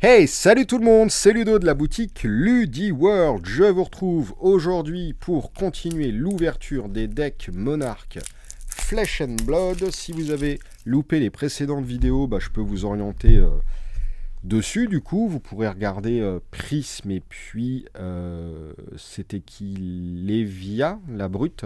Hey, salut tout le monde, c'est Ludo de la boutique LudiWorld. Je vous retrouve aujourd'hui pour continuer l'ouverture des decks Monarch Flesh and Blood. Si vous avez loupé les précédentes vidéos, je peux vous orienter dessus. Du coup, vous pourrez regarder Prism et puis c'était qui, Lévia, la brute.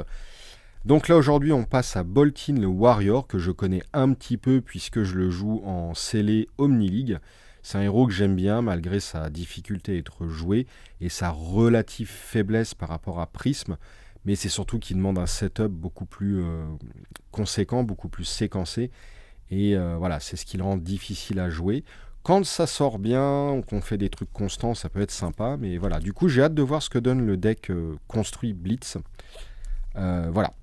Donc là aujourd'hui on passe à Boltyn le Warrior que je connais un petit peu puisque je le joue en scellé Omni League. C'est un héros que j'aime bien malgré sa difficulté à être joué et sa relative faiblesse par rapport à Prism. Mais c'est surtout qu'il demande un setup beaucoup plus conséquent, beaucoup plus séquencé. Et voilà, c'est ce qui le rend difficile à jouer. Quand ça sort bien, qu'on fait des trucs constants, ça peut être sympa. Mais voilà, du coup j'ai hâte de voir ce que donne le deck construit Blitz. Voilà.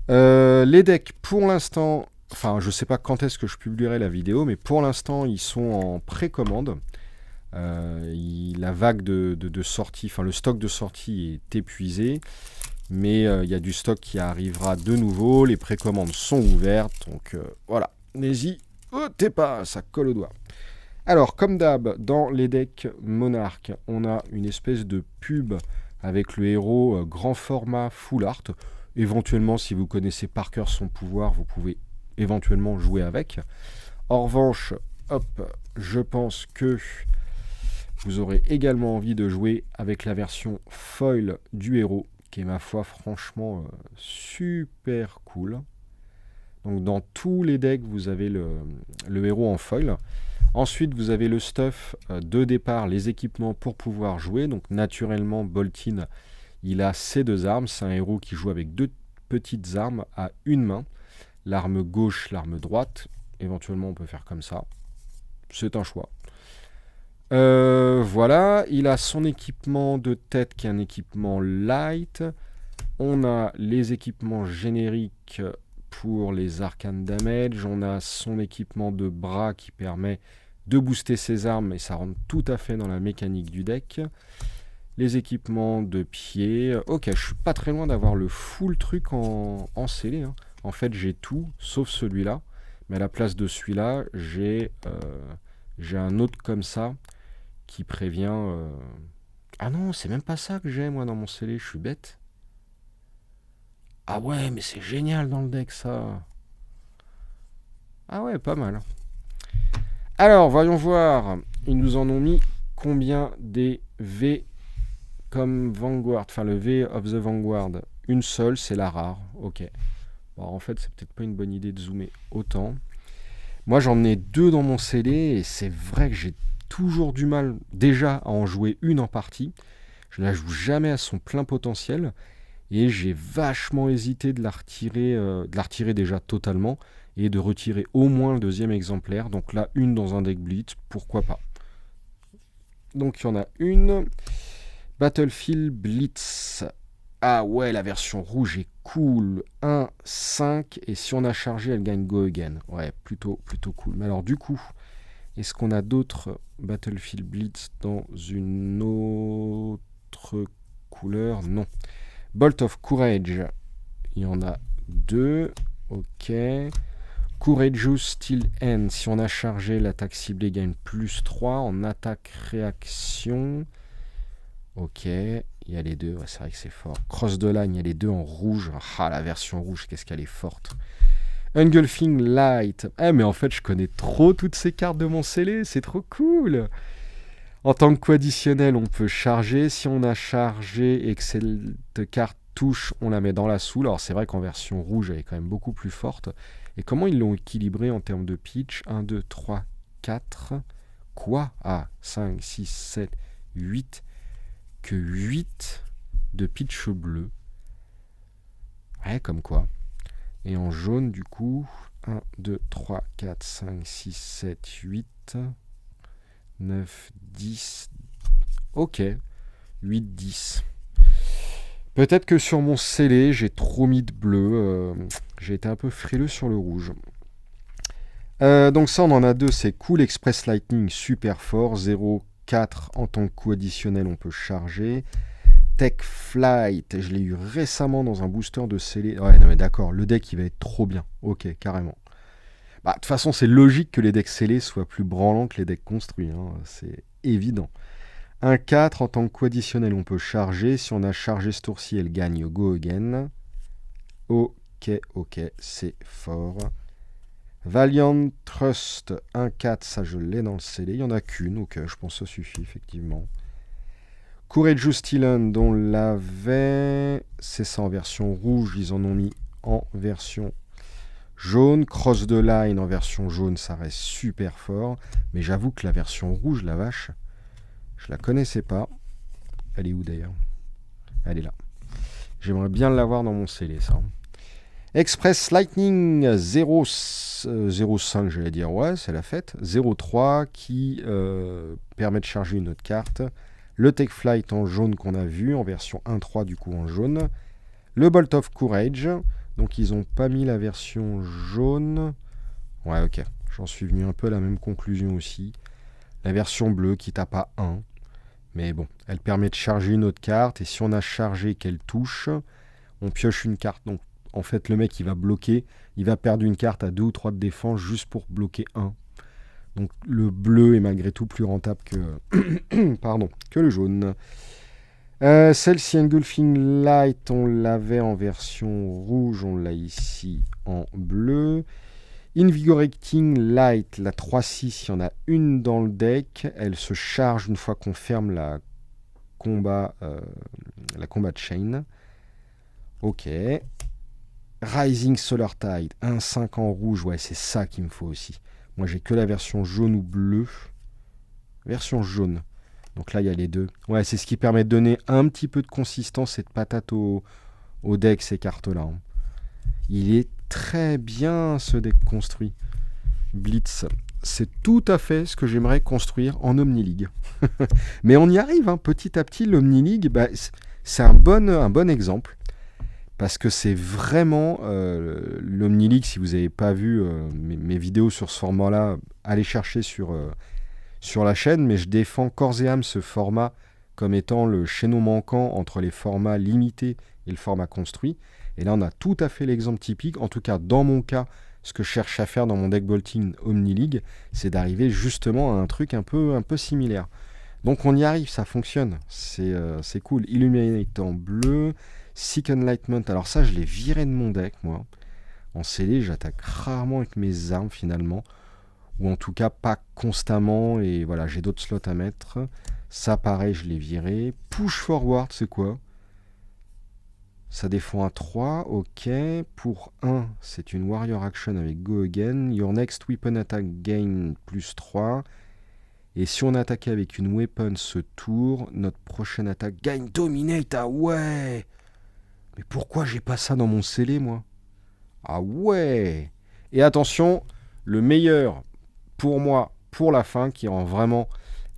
Les decks, pour l'instant, enfin, je sais pas quand est-ce que je publierai la vidéo, mais pour l'instant, ils sont en précommande. La vague de sortie, enfin, le stock de sortie est épuisé, mais il y a du stock qui arrivera de nouveau. Les précommandes sont ouvertes, donc voilà. N'hésitez pas, ça colle au doigt. Alors, comme d'hab, dans les decks Monarch, on a une espèce de pub avec le héros grand format full art. Éventuellement, si vous connaissez par cœur son pouvoir, vous pouvez éventuellement jouer avec. En revanche, je pense que vous aurez également envie de jouer avec la version foil du héros, qui est ma foi franchement super cool. Donc dans tous les decks, vous avez le héros en foil. Ensuite, vous avez le stuff de départ, les équipements pour pouvoir jouer. Donc naturellement, Boltyn, il a ces deux armes. C'est un héros qui joue avec deux petites armes à une main. L'arme gauche, l'arme droite. Éventuellement, on peut faire comme ça. C'est un choix. Voilà, il a son équipement de tête qui est un équipement light. On a les équipements génériques pour les arcane damage. On a son équipement de bras qui permet de booster ses armes et ça rentre tout à fait dans la mécanique du deck. Les équipements de pied. Ok, je suis pas très loin d'avoir le full truc en scellé. En fait, j'ai tout sauf celui-là. Mais à la place de celui-là, j'ai un autre comme ça qui prévient... Ah non, c'est même pas ça que j'ai moi dans mon scellé, je suis bête. Ah ouais, mais c'est génial dans le deck ça. Ah ouais, pas mal. Alors, voyons voir. Ils nous en ont mis combien des V comme Vanguard, enfin le V of the Vanguard. Une seule, c'est la rare. Ok. Bon, en fait, c'est peut-être pas une bonne idée de zoomer autant. Moi, j'en ai deux dans mon scellé et c'est vrai que j'ai toujours du mal déjà à en jouer une en partie. Je la joue jamais à son plein potentiel. Et j'ai vachement hésité de la retirer déjà totalement et de retirer au moins le deuxième exemplaire. Donc là, une dans un deck Blitz, pourquoi pas. Donc il y en a une. Battlefield Blitz. Ah ouais, la version rouge est cool. 1-5. Et si on a chargé, elle gagne Go Again. Ouais, plutôt cool. Mais alors du coup, est-ce qu'on a d'autres Battlefield Blitz dans une autre couleur? Non. Bolt of Courage, il y en a deux, ok. Courageous Steel End, si on a chargé, l'attaque ciblée gagne plus 3 en attaque réaction. Ok, il y a les deux, ouais, c'est vrai que c'est fort. Cross the Line, il y a les deux en rouge. Ah, la version rouge, qu'est-ce qu'elle est forte. Engulfing Light, mais en fait je connais trop toutes ces cartes de mon scellé, c'est trop cool. En tant que co-additionnel, on peut charger. Si on a chargé et que cette carte touche, on la met dans la soul. Alors c'est vrai qu'en version rouge, elle est quand même beaucoup plus forte. Et comment ils l'ont équilibré en termes de pitch? 1, 2, 3, 4. Quoi? Ah, 5, 6, 7, 8. Que 8 de pitch bleu. Ouais, comme quoi. Et en jaune, du coup, 1, 2, 3, 4, 5, 6, 7, 8... 9, 10, ok, 8, 10. Peut-être que sur mon scellé, j'ai trop mis de bleu, j'ai été un peu frileux sur le rouge. Donc ça, on en a deux, c'est Cool Express Lightning, super fort, 0,4 en tant que coup additionnel, on peut charger. Tech Flight, je l'ai eu récemment dans un booster de scellé. Ouais, non mais d'accord, le deck, il va être trop bien, ok, carrément. Bah, de toute façon, c'est logique que les decks scellés soient plus branlants que les decks construits, hein, c'est évident. Un 4, en tant que co-additionnel, on peut charger. Si on a chargé ce tour-ci, elle gagne Go Again. Ok, c'est fort. Valiant Trust, 1-4, ça je l'ai dans le scellé. Il n'y en a qu'une, ok, je pense que ça suffit, effectivement. Courageous Talon, on l'avait. C'est ça en version rouge, ils en ont mis en version jaune. Cross the Line en version jaune, ça reste super fort. Mais j'avoue que la version rouge, la vache, je la connaissais pas. Elle est où d'ailleurs? Elle est là. J'aimerais bien l'avoir dans mon scellé, ça. Express Lightning 0,5, j'allais dire, ouais, c'est la fête. 0,3 qui permet de charger une autre carte. Le Take Flight en jaune qu'on a vu, en version 1.3 du coup en jaune. Le Bolt of Courage, donc ils n'ont pas mis la version jaune. Ouais, ok, j'en suis venu un peu à la même conclusion aussi. La version bleue qui tape à 1. Mais bon, elle permet de charger une autre carte. Et si on a chargé qu'elle touche, on pioche une carte. Donc en fait, le mec, il va bloquer. Il va perdre une carte à 2 ou 3 de défense juste pour bloquer 1. Donc le bleu est malgré tout plus rentable que le jaune. Celle-ci, Engulfing Light, on l'avait en version rouge. On l'a ici en bleu. Invigorating Light, la 3-6, il y en a une dans le deck. Elle se charge une fois qu'on ferme la combat chain. Ok. Rising Solar Tide, 1-5 en rouge, ouais, c'est ça qu'il me faut aussi. Moi, j'ai que la version jaune ou bleue. Version jaune. Donc là, il y a les deux. Ouais, c'est ce qui permet de donner un petit peu de consistance et de patate au deck, ces cartes-là. Hein. Il est très bien, ce deck construit. Blitz, c'est tout à fait ce que j'aimerais construire en Omni League. Mais on y arrive, hein, petit à petit. L'Omni League, bah, c'est un bon exemple. Parce que c'est vraiment l'Omni League, si vous n'avez pas vu mes vidéos sur ce format-là, allez chercher sur la chaîne, mais je défends corps et âme ce format comme étant le chaînon manquant entre les formats limités et le format construit. Et là, on a tout à fait l'exemple typique. En tout cas, dans mon cas, ce que je cherche à faire dans mon deck bolting Omni League, c'est d'arriver justement à un truc un peu similaire. Donc on y arrive, ça fonctionne. C'est cool. Illuminate en bleu. Seek Enlightenment, alors ça je l'ai viré de mon deck moi. En scellé, j'attaque rarement avec mes armes finalement. Ou en tout cas pas constamment. Et voilà, j'ai d'autres slots à mettre. Ça pareil, je l'ai viré. Push Forward, c'est quoi? Ça défend à 3, ok. Pour 1, c'est une Warrior Action avec Go Again. Your next weapon attack gain plus 3. Et si on attaquait avec une weapon ce tour, notre prochaine attaque gagne Dominate. Ah ouais! Mais pourquoi j'ai pas ça dans mon scellé, moi? Ah ouais! Et attention, le meilleur pour moi, pour la fin, qui rend vraiment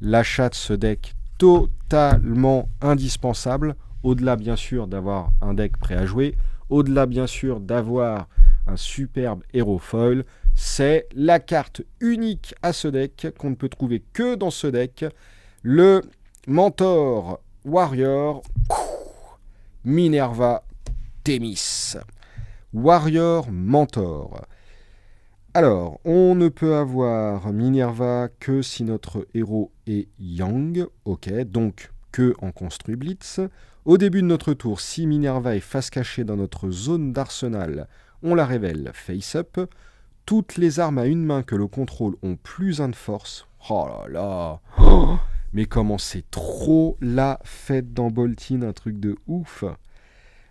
l'achat de ce deck totalement indispensable, au-delà bien sûr d'avoir un deck prêt à jouer, au-delà bien sûr d'avoir un superbe héros foil, c'est la carte unique à ce deck, qu'on ne peut trouver que dans ce deck, le Mentor Warrior Minerva Themis. Warrior Mentor. Alors, on ne peut avoir Minerva que si notre héros est Yang, ok, donc que en construit Blitz. Au début de notre tour, si Minerva est face cachée dans notre zone d'arsenal, on la révèle face up. Toutes les armes à une main que l'on contrôle ont plus 1 de force. Oh là là, oh, mais comment c'est trop la fête dans Boltyn, un truc de ouf.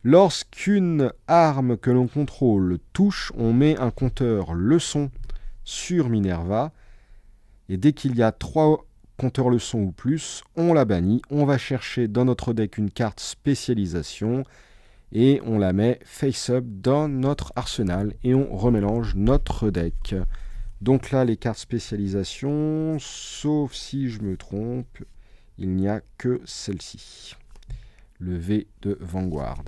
Lorsqu'une arme que l'on contrôle touche, on met un compteur leçon sur Minerva. Et dès qu'il y a 3 compteurs leçons ou plus, on la bannit. On va chercher dans notre deck une carte spécialisation et on la met face-up dans notre arsenal et on remélange notre deck. Donc là, les cartes spécialisation, sauf si je me trompe, il n'y a que celle-ci. Le V de Vanguard.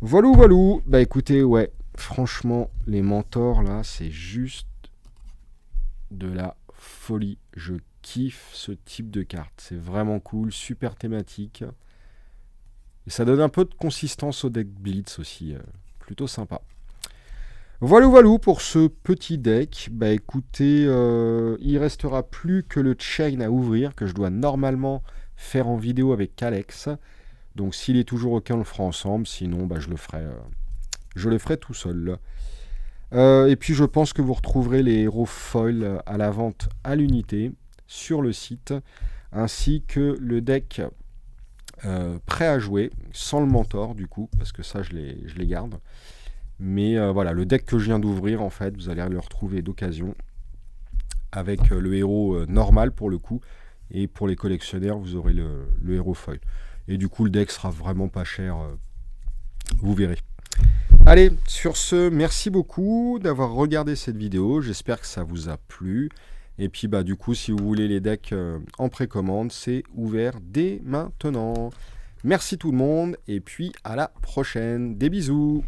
Voilou, voilou. Bah écoutez, ouais, franchement, les mentors, là, c'est juste de la folie. Je kiffe ce type de carte. C'est vraiment cool, super thématique. Et ça donne un peu de consistance au deck Blitz aussi. Plutôt sympa. Voilà, voilà pour ce petit deck. Bah écoutez, il restera plus que le chain à ouvrir, que je dois normalement faire en vidéo avec Alex. Donc s'il est toujours OK, on le fera ensemble. Sinon, bah, je le ferai tout seul. Et puis je pense que vous retrouverez les héros foil à la vente à l'unité sur le site, ainsi que le deck prêt à jouer, sans le mentor du coup, parce que ça je les garde. Mais voilà, le deck que je viens d'ouvrir, en fait, vous allez le retrouver d'occasion avec le héros normal pour le coup. Et pour les collectionneurs, vous aurez le héros foil. Et du coup, le deck sera vraiment pas cher, vous verrez. Allez, sur ce, merci beaucoup d'avoir regardé cette vidéo. J'espère que ça vous a plu. Et puis, bah, du coup, si vous voulez les decks en précommande, c'est ouvert dès maintenant. Merci tout le monde, et puis à la prochaine. Des bisous.